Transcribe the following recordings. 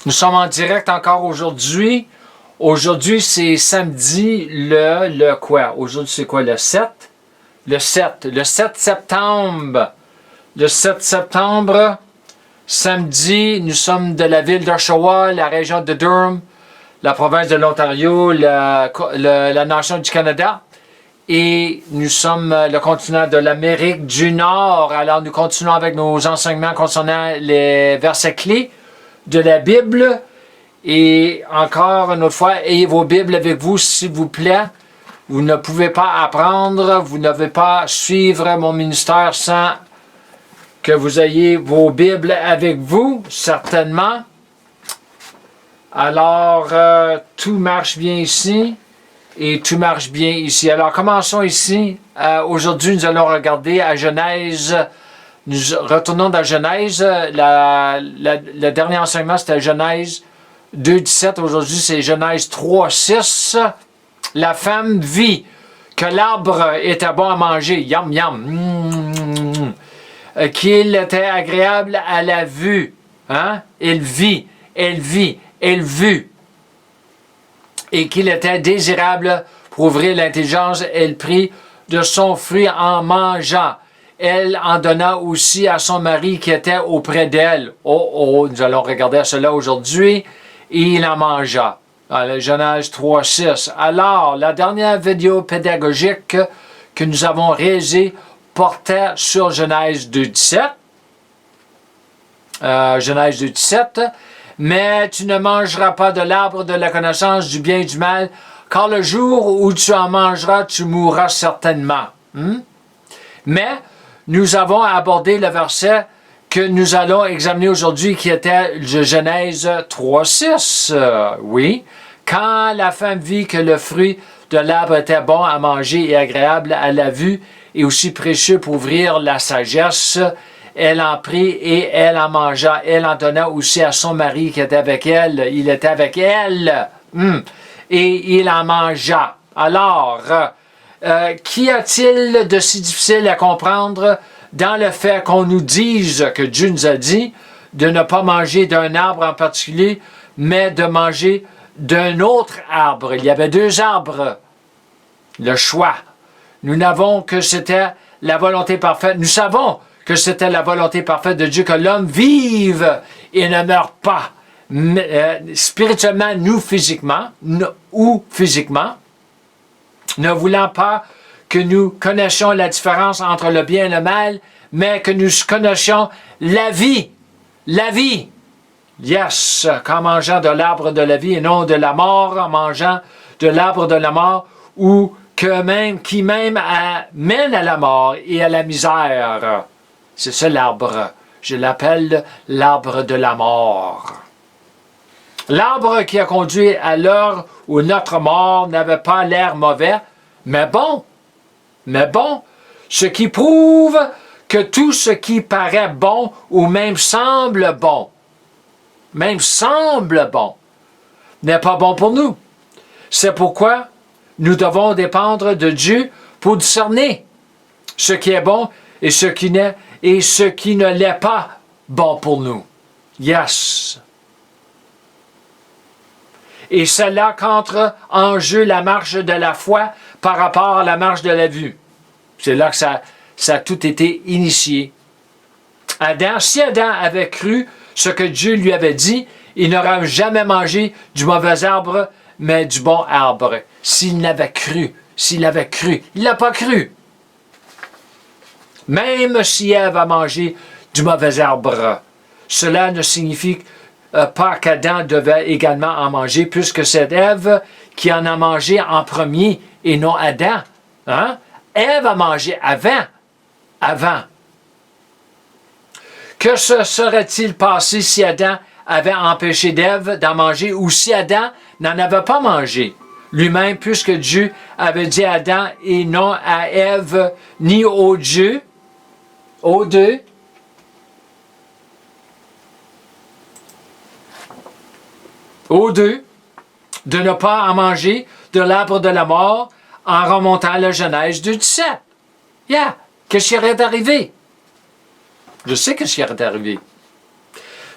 Nous sommes en direct encore aujourd'hui. Aujourd'hui, c'est samedi, le quoi? Aujourd'hui, c'est quoi, le 7? Le 7 septembre. Le 7 septembre, samedi, nous sommes de la ville d'Oshawa, la région de Durham, la province de l'Ontario, la nation du Canada. Et nous sommes le continent de l'Amérique du Nord. Alors, nous continuons avec nos enseignements concernant les versets clés de la Bible. Et encore une autre fois, ayez vos Bibles avec vous, s'il vous plaît. Vous ne pouvez pas apprendre, vous ne pouvez pas suivre mon ministère sans que vous ayez vos Bibles avec vous, certainement. Alors, tout marche bien ici. Et tout marche bien ici. Alors, commençons ici. Aujourd'hui, nous allons regarder à Genèse. Nous retournons dans Genèse. Le dernier enseignement, c'était Genèse 2.17. Aujourd'hui, c'est Genèse 3.6. La femme vit que l'arbre était bon à manger. Yum, yum. Qu'il était agréable à la vue. Hein? Elle vit. Et qu'il était désirable pour ouvrir l'intelligence, elle prit de son fruit en mangeant. Elle en donna aussi à son mari qui était auprès d'elle. Nous allons regarder cela aujourd'hui. Et il en mangea. Dans Genèse 3.6. Alors, la dernière vidéo pédagogique que nous avons réalisée portait sur Genèse 2.17. Genèse 2.17. Mais tu ne mangeras pas de l'arbre de la connaissance du bien et du mal, car le jour où tu en mangeras, tu mourras certainement. Mais nous avons abordé le verset que nous allons examiner aujourd'hui, qui était de Genèse 3.6. Oui, quand la femme vit que le fruit de l'arbre était bon à manger et agréable à la vue, et aussi précieux pour ouvrir la sagesse, elle en prit et elle en mangea. Elle en donna aussi à son mari qui était avec elle. Il était avec elle. Et il en mangea. Alors, qu'y a-t-il de si difficile à comprendre dans le fait qu'on nous dise que Dieu nous a dit de ne pas manger d'un arbre en particulier, mais de manger d'un autre arbre? Il y avait deux arbres. Le choix. Nous n'avons que c'était la volonté parfaite. Nous savons que c'était la volonté parfaite de Dieu, que l'homme vive et ne meure pas. Spirituellement, nous physiquement, ne voulant pas que nous connaissions la différence entre le bien et le mal, mais que nous connaissions la vie. La vie. Yes, qu'en mangeant de l'arbre de la vie et non de la mort, en mangeant de l'arbre de la mort, ou qui même mène à la mort et à la misère. C'est ça l'arbre. Je l'appelle l'arbre de la mort. L'arbre qui a conduit à l'heure où notre mort n'avait pas l'air mauvais, mais bon. Ce qui prouve que tout ce qui paraît bon ou même semble bon, n'est pas bon pour nous. C'est pourquoi nous devons dépendre de Dieu pour discerner ce qui est bon et ce qui n'est et ce qui ne l'est pas bon pour nous. Yes. Et cela qu'entre en jeu la marche de la foi par rapport à la marche de la vue. C'est là que ça a tout été initié. Si Adam avait cru ce que Dieu lui avait dit, il n'aurait jamais mangé du mauvais arbre, mais du bon arbre. S'il avait cru, il n'a pas cru. Même si Ève a mangé du mauvais arbre, cela ne signifie pas qu'Adam devait également en manger, puisque c'est Ève qui en a mangé en premier et non Adam. Ève a mangé avant. Que se serait-il passé si Adam avait empêché d'Ève d'en manger ou si Adam n'en avait pas mangé lui-même, puisque Dieu avait dit à Adam et non à Ève ni aux deux, de ne pas en manger de l'arbre de la mort en remontant à la Genèse 2.17. Qu'est-ce qui aurait arrivé? Je sais qu'est-ce qui aurait arrivé.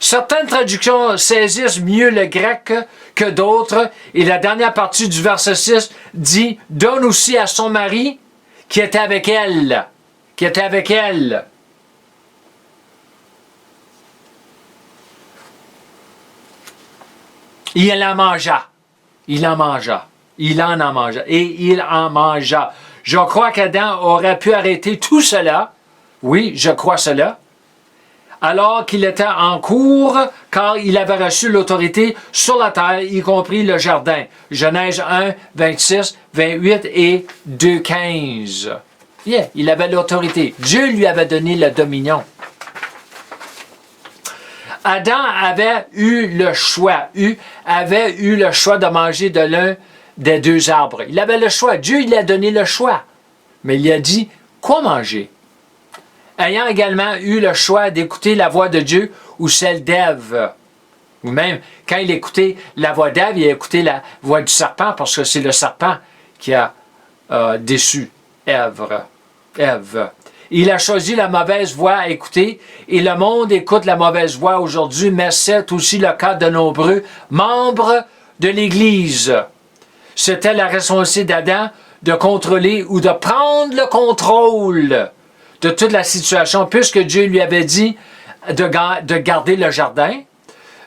Certaines traductions saisissent mieux le grec que d'autres, et la dernière partie du verset 6 dit « Donne aussi à son mari qui était avec elle. » Qui était avec elle. Il en mangea. Il en mangea. Il en mangea. Et il en mangea. Je crois qu'Adam aurait pu arrêter tout cela. Oui, je crois cela. Alors qu'il était en cours, car il avait reçu l'autorité sur la terre, y compris le jardin. Genèse 1, 26, 28 et 2, 15. Yeah, il avait l'autorité. Dieu lui avait donné la dominion. Adam avait eu le choix. Avait eu le choix de manger de l'un des deux arbres. Il avait le choix. Dieu lui a donné le choix. Mais il a dit, quoi manger? Ayant également eu le choix d'écouter la voix de Dieu ou celle d'Ève. Ou même, quand il écoutait la voix d'Ève, il a écouté la voix du serpent, parce que c'est le serpent qui a déçu Ève. Il a choisi la mauvaise voie à écouter, et le monde écoute la mauvaise voie aujourd'hui, mais c'est aussi le cas de nombreux membres de l'Église. C'était la responsabilité d'Adam de contrôler ou de prendre le contrôle de toute la situation, puisque Dieu lui avait dit de garder le jardin,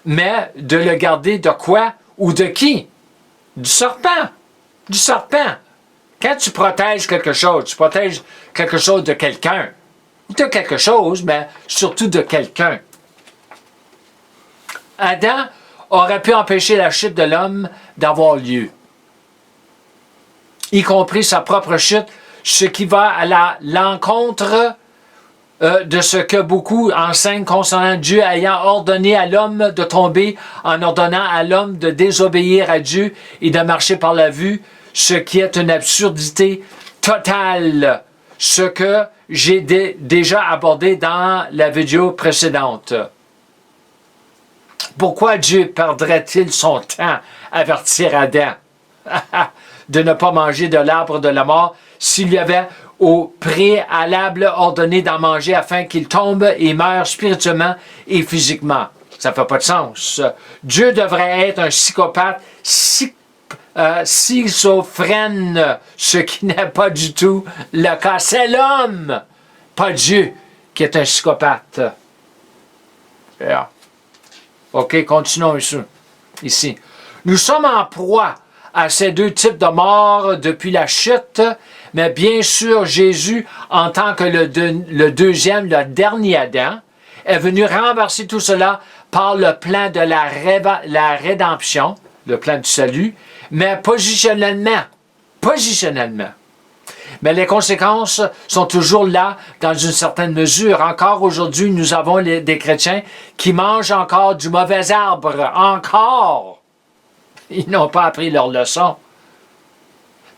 mais de le garder de quoi ou de qui? Du serpent. Du serpent. Quand tu protèges quelque chose, tu protèges quelque chose de quelqu'un. De quelque chose, mais surtout de quelqu'un. Adam aurait pu empêcher la chute de l'homme d'avoir lieu, y compris sa propre chute, ce qui va à l'encontre de ce que beaucoup enseignent concernant Dieu ayant ordonné à l'homme de tomber en ordonnant à l'homme de désobéir à Dieu et de marcher par la vue, ce qui est une absurdité totale, ce que j'ai déjà abordé dans la vidéo précédente. Pourquoi Dieu perdrait-il son temps à avertir Adam de ne pas manger de l'arbre de la mort s'il lui avait au préalable ordonné d'en manger afin qu'il tombe et meure spirituellement et physiquement? Ça ne fait pas de sens. Dieu devrait être un psychopathe, schizophrène, ce qui n'est pas du tout le cas. C'est l'homme, pas Dieu, qui est un psychopathe. Yeah. OK, continuons ici. Nous sommes en proie à ces deux types de morts depuis la chute, mais bien sûr, Jésus, en tant que le deuxième, le dernier Adam, est venu renverser tout cela par le plan de la rédemption, le plan du salut, mais positionnellement. Mais les conséquences sont toujours là dans une certaine mesure. Encore aujourd'hui, nous avons des chrétiens qui mangent encore du mauvais arbre. Encore! Ils n'ont pas appris leur leçon.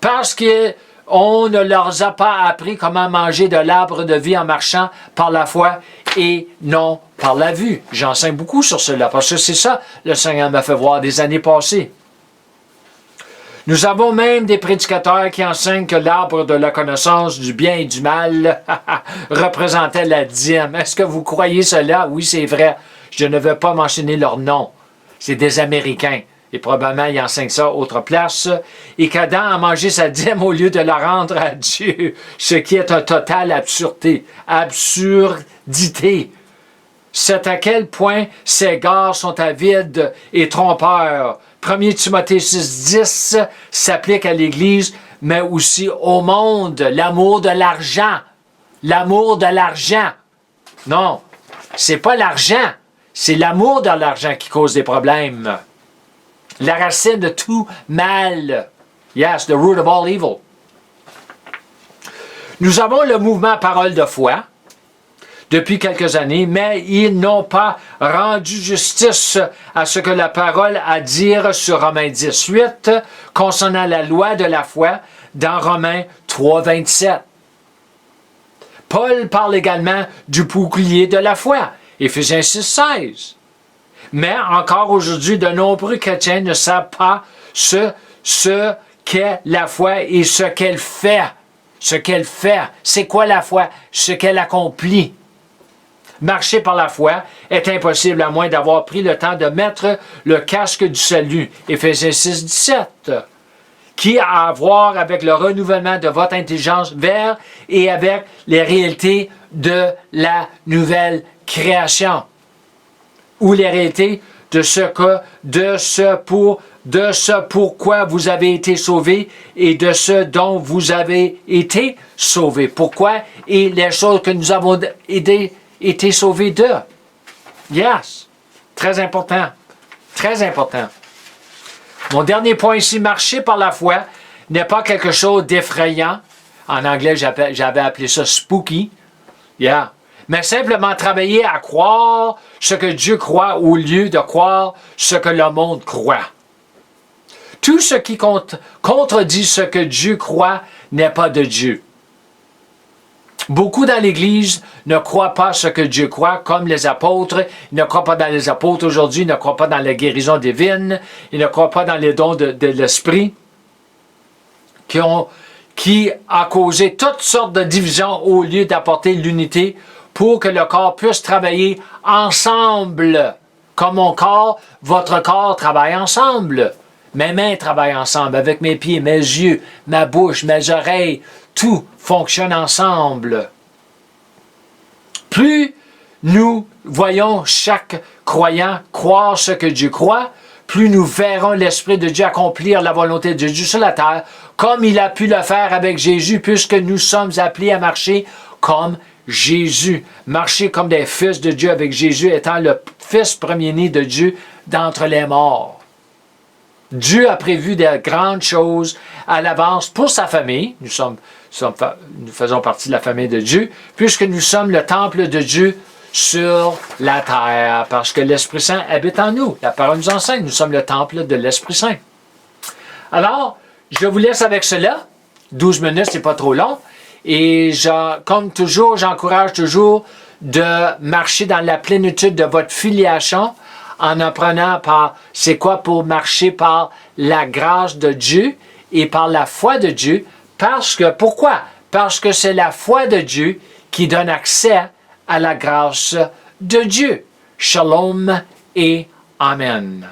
Parce qu'on ne leur a pas appris comment manger de l'arbre de vie en marchant par la foi et non par la vue. J'enseigne beaucoup sur cela, parce que c'est ça le Seigneur m'a fait voir des années passées. Nous avons même des prédicateurs qui enseignent que l'arbre de la connaissance du bien et du mal représentait la dîme. Est-ce que vous croyez cela? Oui, c'est vrai. Je ne vais pas mentionner leur nom. C'est des Américains. Et probablement, ils enseignent ça autre place. Et qu'Adam a mangé sa dîme au lieu de la rendre à Dieu. Ce qui est un total absurdité. C'est à quel point ces gars sont avides et trompeurs. 1 Timothée 6,10 s'applique à l'Église, mais aussi au monde. L'amour de l'argent. L'amour de l'argent. Non, c'est pas l'argent. C'est l'amour de l'argent qui cause des problèmes. La racine de tout mal. Yes, the root of all evil. Nous avons le mouvement Parole de foi depuis quelques années, mais ils n'ont pas rendu justice à ce que la parole a à dire sur Romains 18 concernant la loi de la foi dans Romains 3, 27. Paul parle également du bouclier de la foi, Éphésiens 6, 16. Mais encore aujourd'hui, de nombreux chrétiens ne savent pas ce qu'est la foi et ce qu'elle fait. Ce qu'elle fait. C'est quoi la foi? Ce qu'elle accomplit. marcher par la foi est impossible à moins d'avoir pris le temps de mettre le casque du salut. Éphésiens 6, 17. Qui a à voir avec le renouvellement de votre intelligence vers et avec les réalités de la nouvelle création. Ou les réalités de ce pourquoi vous avez été sauvés et de ce dont vous avez été sauvés. Pourquoi et les choses que nous avons été sauvés de. Yes. Très important. Très important. Mon dernier point ici, marcher par la foi n'est pas quelque chose d'effrayant. En anglais, j'avais appelé ça spooky. Yeah. Mais simplement travailler à croire ce que Dieu croit au lieu de croire ce que le monde croit. Tout ce qui contredit ce que Dieu croit n'est pas de Dieu. Beaucoup dans l'Église ne croient pas ce que Dieu croit, comme les apôtres. Ils ne croient pas dans les apôtres aujourd'hui, ils ne croient pas dans la guérison divine, ils ne croient pas dans les dons de l'Esprit, qui a causé toutes sortes de divisions au lieu d'apporter l'unité pour que le corps puisse travailler ensemble. Comme mon corps, votre corps travaille ensemble. Mes mains travaillent ensemble, avec mes pieds, mes yeux, ma bouche, mes oreilles. Tout fonctionne ensemble. Plus nous voyons chaque croyant croire ce que Dieu croit, plus nous verrons l'Esprit de Dieu accomplir la volonté de Dieu sur la terre, comme il a pu le faire avec Jésus, puisque nous sommes appelés à marcher comme Jésus. Marcher comme des fils de Dieu avec Jésus étant le fils premier-né de Dieu d'entre les morts. Dieu a prévu de grandes choses à l'avance pour sa famille. Nous faisons partie de la famille de Dieu, puisque nous sommes le temple de Dieu sur la terre, parce que l'Esprit Saint habite en nous. La parole nous enseigne, nous sommes le temple de l'Esprit Saint. Alors, je vous laisse avec cela. 12 minutes, c'est pas trop long. Et comme toujours, j'encourage toujours de marcher dans la plénitude de votre filiation en apprenant c'est quoi pour marcher par la grâce de Dieu et par la foi de Dieu. Pourquoi? Parce que c'est la foi de Dieu qui donne accès à la grâce de Dieu. Shalom et Amen.